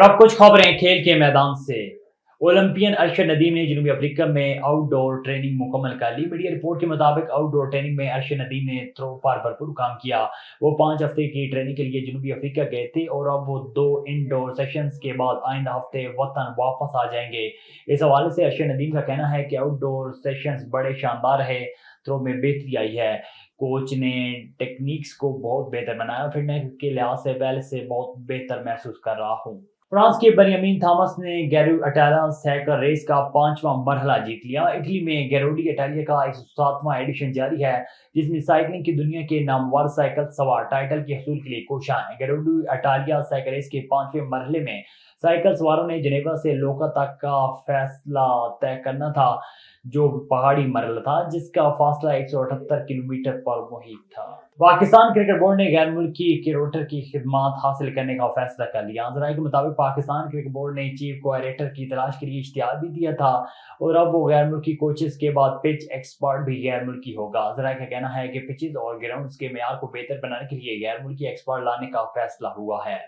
अब कुछ खबरें खेल के मैदान से। ओलंपियन अरशद नदीम ने जनूबी अफ्रीका में आउटडोर ट्रेनिंग मुकम्मल कर ली। मीडिया रिपोर्ट के मुताबिक आउटडोर ट्रेनिंग में अरशद नदीम ने थ्रो पर भरपूर काम किया। वो 5 हफ्ते की ट्रेनिंग के लिए जनूबी अफ्रीका गए थे और अब वो 2 इंडोर सेशंस के बाद आइंदा हफ्ते वतन वापस आ जाएंगे। इस हवाले से अरशद नदीम का कहना है कि आउटडोर सेशंस बड़े शानदार रहे, थ्रो में बेहतरी आई है। कोच ने टेक्निक्स को बहुत बेहतर बनाया, फिटनेस के लिहाज से पहले से बहुत बेहतर महसूस कर रहा हूँ। फ्रांस के बेंयामिन थॉमस ने गैरो इटालिया साइकिल रेस का 5वां मरहला जीत लिया। इटली में गैरोडी इटालिया का 107वां एडिशन जारी है, जिसमें साइकिलिंग की दुनिया के नामवर साइकिल सवार टाइटल के हसूल के लिए कोशां हैं। गैरोडी इटालिया साइकिल रेस के 5वें मरहले में साइकिल सवारों ने जेनेवा से लोका तक का फैसला तय करना था, जो पहाड़ी मरहला था जिसका फासला 178 किलोमीटर पर मुहित था। पाकिस्तान क्रिकेट बोर्ड ने गैर मुल्की क्यूरेटर की खिदमात हासिल करने का फैसला कर लिया। जराये के मुताबिक पाकिस्तान क्रिकेट बोर्ड ने चीफ क्यूरेटर की तलाश के लिए इश्तिहार भी दिया था और अब वो गैर मुल्की कोचेस के बाद पिच एक्सपर्ट भी गैर मुल्की होगा। जराये का कहना है कि पिचेस और ग्राउंड्स के मेयार को बेहतर बनाने के लिए गैर मुल्की एक्सपर्ट लाने का फैसला हुआ है।